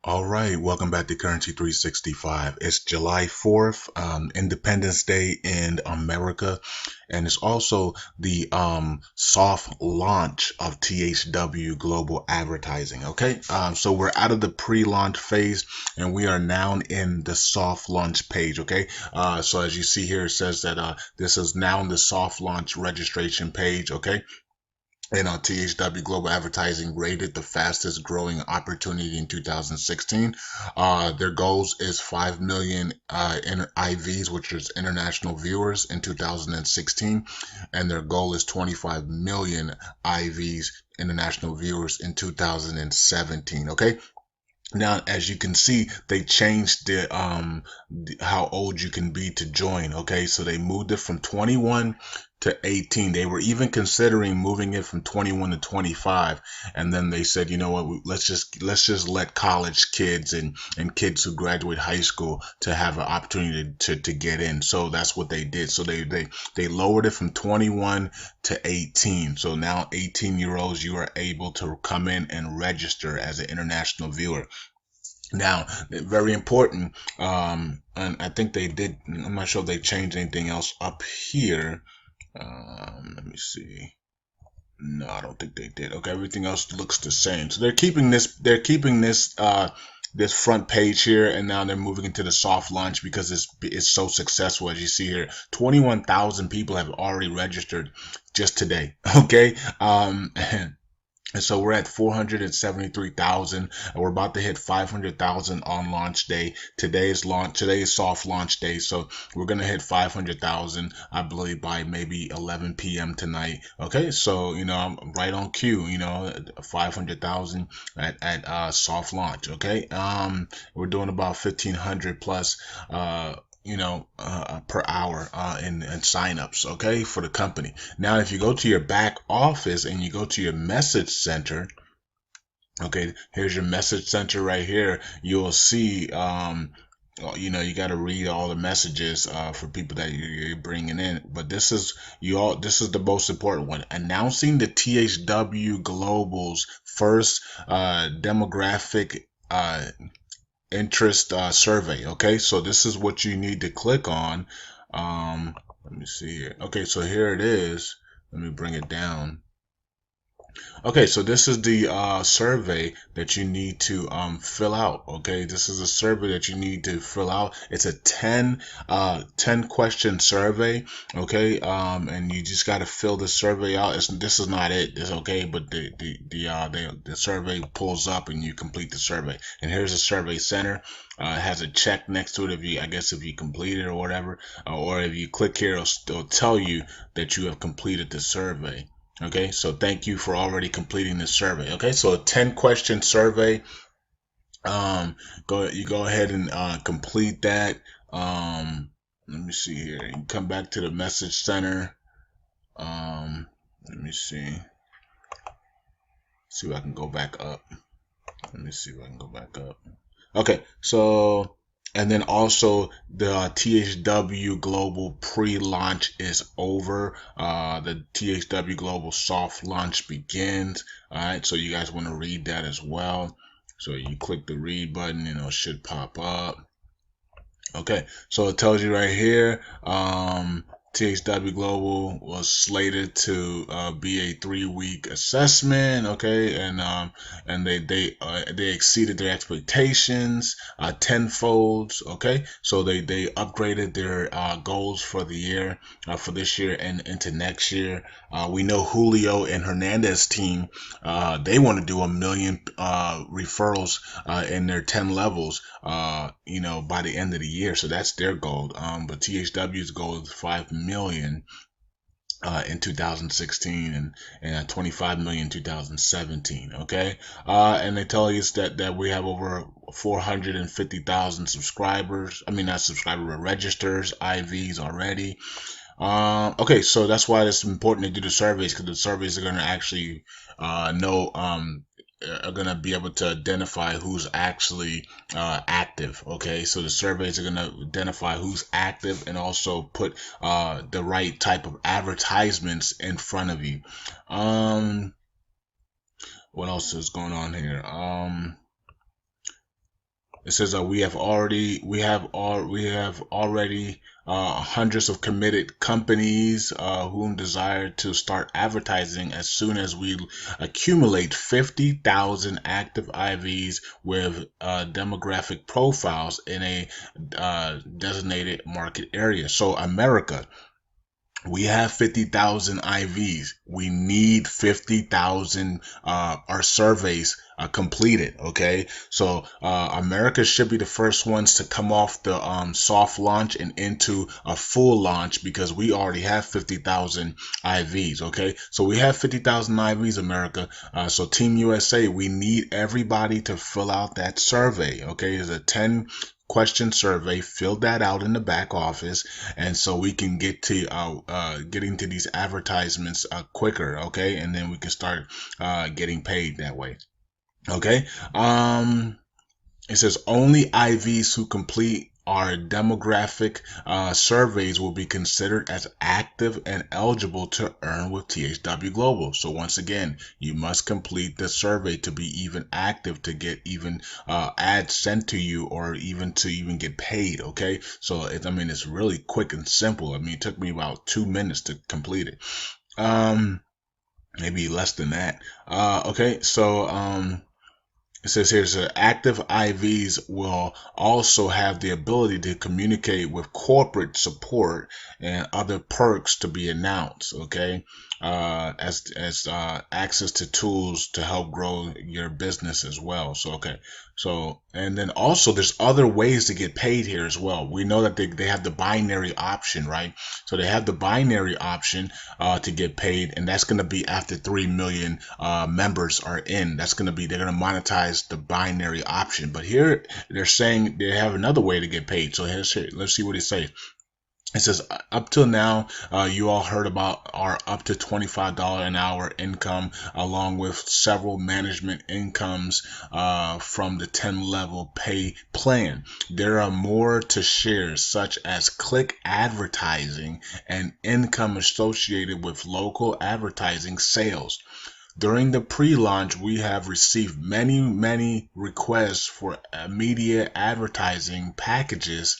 All right, welcome back to Currency 365. It's July 4th, Independence Day in America, and it's also the soft launch of THW Global Advertising. Okay, so we're out of the pre-launch phase, and we are now in the soft launch page. Okay, so as you see here, it says that this is now the soft launch registration page. Okay. And THW Global Advertising rated the fastest growing opportunity in 2016. Their goals is 5 million IVs, which is international viewers, in 2016, and their goal is 25 million IVs, international viewers, in 2017. Okay. Now, as you can see, they changed how old you can be to join. Okay, so they moved it from 21 to 18. They were even considering moving it from 21 to 25, and then they said, you know what, let's just let college kids and kids who graduate high school to have an opportunity to get in. So that's what they did. So they lowered it from 21 to 18. So now 18-year-olds, you are able to come in and register as an international viewer. Now, very important, and I think they did, I'm not sure if they changed anything else up here. Let me see. No, I don't think they did. Okay, everything else looks the same. So they're keeping this front page here, and now they're moving into the soft launch because it's so successful. As you see here, 21,000 people have already registered just today. Okay, and so we're at 473,000, and we're about to hit 500,000 on launch day. Today is soft launch day, so we're gonna hit 500,000, I believe, by maybe 11 p.m. tonight. Okay, so I'm right on cue. 500,000 at soft launch. Okay, we're doing about 1,500 plus per hour in signups, okay, for the company. Now, if you go to your back office and you go to your message center, okay, here's your message center right here. You'll see, you got to read all the messages for people that you're bringing in. But this is the most important one. Announcing the THW Global's first demographic interest survey. Okay, so this is what you need to click on. Let me see here. Okay, so here it is. Let me bring it down. Okay, so this is the survey that you need to fill out. Okay, this is a survey that you need to fill out. It's a 10 question survey. Okay, and you just got to fill the survey out. This is not it. It's okay, but the survey pulls up and you complete the survey. And here's a survey center. It has a check next to it if you complete it or whatever, or if you click here, it'll tell you that you have completed the survey. Okay, so thank you for already completing this survey. Okay, so a 10 question survey. Go ahead and complete that. Let me see here. You can come back to the message center. Let me see. See if I can go back up. Let me see if I can go back up. Okay, so and then also the THW Global pre-launch is over. The THW Global soft launch begins. All right, so you guys want to read that as well. So you click the read button and it should pop up. Okay, so it tells you right here, THW Global was slated to be a 3-week assessment. Okay, and they exceeded their expectations tenfold. Okay, so they upgraded their goals for the year, for this year and into next year. We know Julio and Hernandez team, they want to do 1 million referrals in their 10 levels, by the end of the year. So that's their goal. But THW's goal is 5 million in 2016 and 25 million in 2017. Okay, and they tell us that we have over 450,000 subscribers. I mean, not subscribers, but registers, IVs already. Okay, so that's why it's important to do the surveys, because the surveys are going to actually know are going to be able to identify who's actually active. Okay, so the surveys are going to identify who's active and also put the right type of advertisements in front of you. What else is going on here? It says we have already hundreds of committed companies whom desire to start advertising as soon as we accumulate 50,000 active IVs with demographic profiles in a designated market area. So America, we have 50,000 IVs. We need 50,000 our surveys completed. Okay, so America should be the first ones to come off the soft launch and into a full launch, because we already have 50,000 IVs. Okay, so we have 50,000 IVs, America. So Team USA, we need everybody to fill out that survey. Okay, it's a 10-question survey. Fill that out in the back office, and so we can get to getting to these advertisements quicker. Okay, and then we can start getting paid that way. Okay, it says only IVs who complete our demographic surveys will be considered as active and eligible to earn with THW Global. So once again, you must complete the survey to be even active, to get even ads sent to you, or even to get paid. Okay, so I mean, it's really quick and simple. I mean, it took me about 2 minutes to complete it, maybe less than that. Okay, so it says here, so active IVs will also have the ability to communicate with corporate support and other perks to be announced. Okay, as access to tools to help grow your business as well. So okay, so and then also there's other ways to get paid here as well. We know that they have the binary option, right? So they have the binary option to get paid, and that's going to be after 3 million members are in. That's going to be, they're going to monetize the binary option. But here they're saying they have another way to get paid. So let's see what it says. It says, up till now, you all heard about our up to $25 an hour income, along with several management incomes from the 10-level pay plan. There are more to share, such as click advertising and income associated with local advertising sales. During the pre-launch, we have received many requests for media advertising packages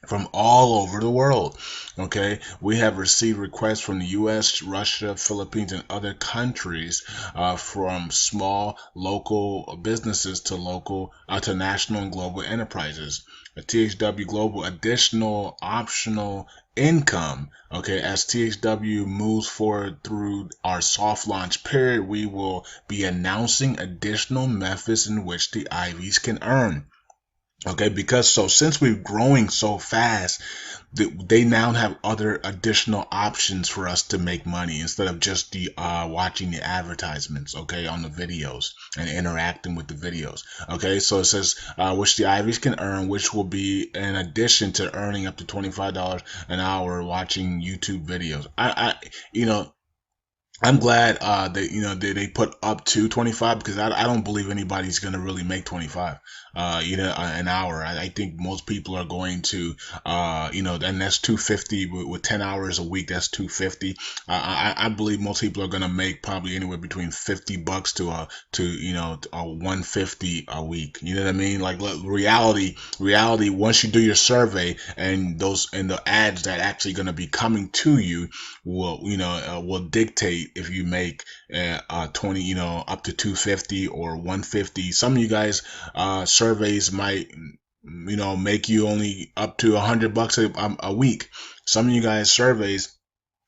from all over the world. Okay, we have received requests from the US, Russia, Philippines, and other countries, from small local businesses to national and global enterprises. THW Global additional optional income. Okay, as THW moves forward through our soft launch period, we will be announcing additional methods in which the IVs can earn. Okay, because since we're growing so fast, they now have other additional options for us to make money, instead of just the watching the advertisements, okay, on the videos and interacting with the videos. Okay, so it says which the IVs can earn, which will be in addition to earning up to $25 an hour watching YouTube videos. I'm glad they put up to 25, because I don't believe anybody's gonna really make 25 an hour. I think most people are going to and that's 250 with 10 hours a week. That's 250. I believe most people are gonna make probably anywhere between $50 to 150 a week. You know what I mean? Like, reality. Once you do your survey, and the ads that actually gonna be coming to you will dictate if you make 20, up to 250 or 150. Some of you guys surveys might make you only up to $100 a week. Some of you guys surveys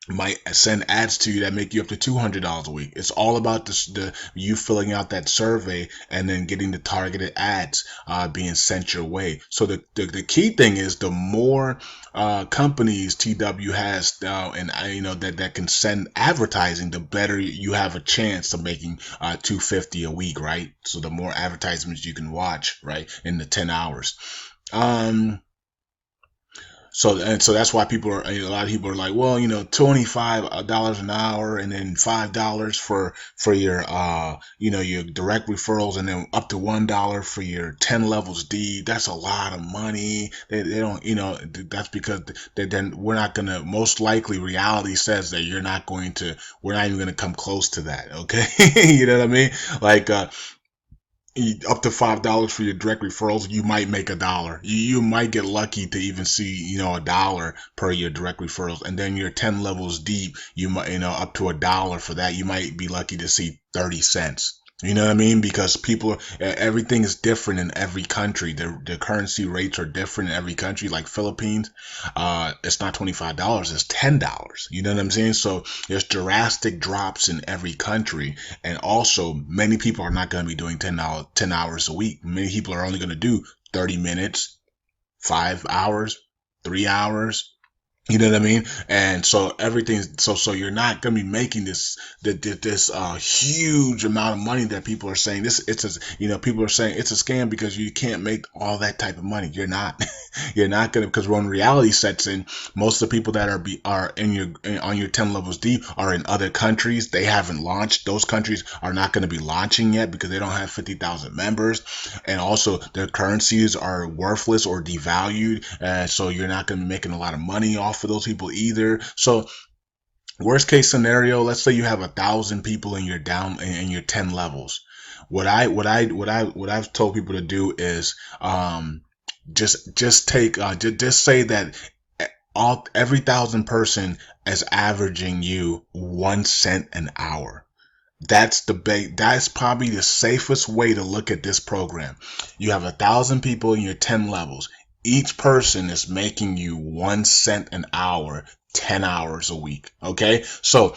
might send ads to you that make you up to $200 a week. It's all about you filling out that survey and then getting the targeted ads being sent your way. So the key thing is, the more companies TW has and that can send advertising, the better you have a chance of making $250 a week, right? So the more advertisements you can watch, right, in the 10 hours. So that's why a lot of people are like, well, $25 an hour, and then $5 for your your direct referrals, and then up to $1 for your 10 levels D. That's a lot of money. They don't, that's because then we're not gonna, most likely reality says that we're not even gonna come close to that. Okay. You know what I mean? Like up to $5 for your direct referrals, you might make $1. You might get lucky to even see, $1 per your direct referrals. And then you're 10 levels deep, you might, up to $1 for that. You might be lucky to see 30 cents. You know what I mean? Because everything is different in every country. The currency rates are different in every country. Like Philippines, it's not $25, it's $10. You know what I'm saying? So there's drastic drops in every country. And also, many people are not going to be doing 10 hours a week. Many people are only going to do 30 minutes, 5 hours, 3 hours. You know what I mean? And so so you're not going to be making this huge amount of money that people are saying people are saying it's a scam because you can't make all that type of money. You're not. You're not going to, because when reality sets in, most of the people that are on your 10 levels deep are in other countries. They haven't launched. Those countries are not going to be launching yet because they don't have 50,000 members, and also their currencies are worthless or devalued. So you're not going to be making a lot of money off for those people either. So worst case scenario, let's say you have 1,000 people in your 10 levels. What I've told people to do is just say that every 1,000 person is averaging you 1 cent an hour. That's probably the safest way to look at this program. You have 1,000 people in your 10 levels. Each person is making you 1 cent an hour, 10 hours a week. Okay. So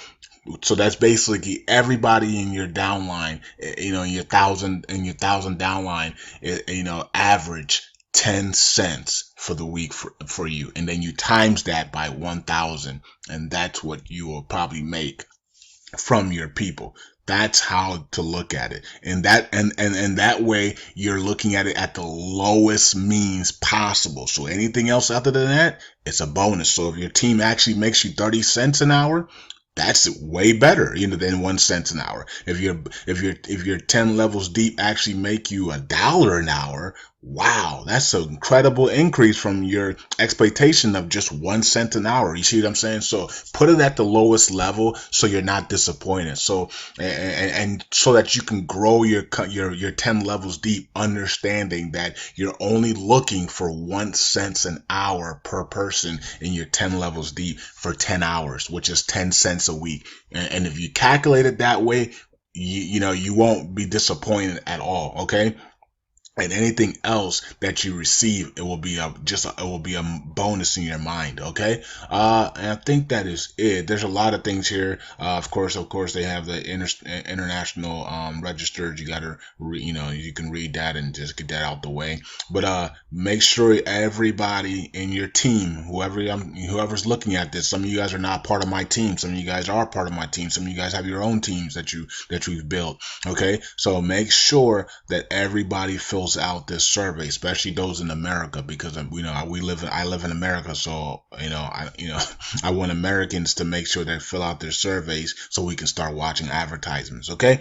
that's basically everybody in your downline, in your thousand downline, average 10 cents for the week for you. And then you times that by 1,000, and that's what you will probably make from your people. That's how to look at it. And that way you're looking at it at the lowest means possible. So anything else other than that, it's a bonus. So if your team actually makes you 30 cents an hour, that's way better, than 1 cent an hour. If your 10 levels deep actually make you $1 an hour, wow, that's an incredible increase from your expectation of just 1 cent an hour. You see what I'm saying? So put it at the lowest level so you're not disappointed. So and so that you can grow your 10 levels deep, understanding that you're only looking for 1 cent an hour per person in your 10 levels deep for 10 hours, which is 10 cents a week. And if you calculate it that way, you won't be disappointed at all. Okay. And anything else that you receive, it will be a bonus in your mind. Okay. And I think that is it. There's a lot of things here. Of course, they have the international registered. You gotta you can read that and just get that out the way. But make sure everybody in your team, whoever's looking at this, some of you guys are not part of my team. Some of you guys are part of my team. Some of you guys have your own teams that you've built. Okay. So make sure that everybody fills out this survey, especially those in America, because I live in America, so I want Americans to make sure they fill out their surveys so we can start watching advertisements. Okay.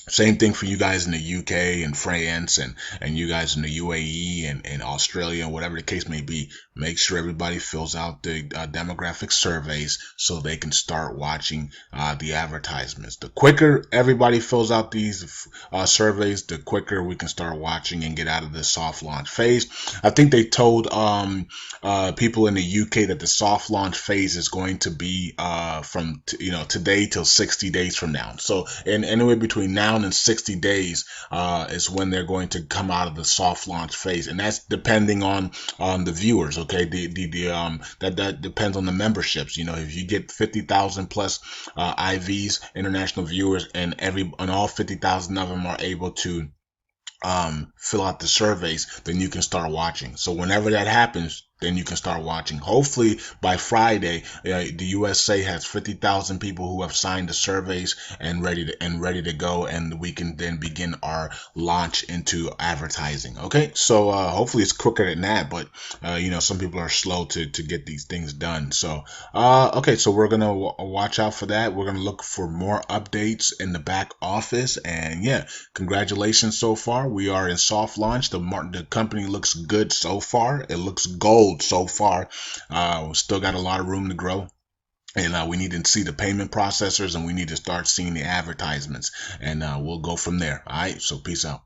Same thing for you guys in the UK and France and you guys in the UAE and Australia, whatever the case may be. Make sure everybody fills out the demographic surveys so they can start watching the advertisements. The quicker everybody fills out these surveys, the quicker we can start watching and get out of the soft launch phase. I think they told people in the UK that the soft launch phase is going to be from today till 60 days from now. So anywhere between now and 60 days is when they're going to come out of the soft launch phase, and that's depending on the viewers. Okay, that depends on the memberships. If you get 50,000 plus IVs, international viewers, and all 50,000 of them are able to fill out the surveys, then you can start watching. So whenever that happens, then you can start watching. Hopefully by Friday, the USA has 50,000 people who have signed the surveys and ready to go, and we can then begin our launch into advertising. Okay, so hopefully it's quicker than that, but some people are slow to get these things done. So okay, so we're gonna watch out for that. We're gonna look for more updates in the back office, and yeah, congratulations so far. We are in soft launch. The company looks good so far. It looks gold so far. We still got a lot of room to grow, and we need to see the payment processors, and we need to start seeing the advertisements, and we'll go from there. All right, so peace out.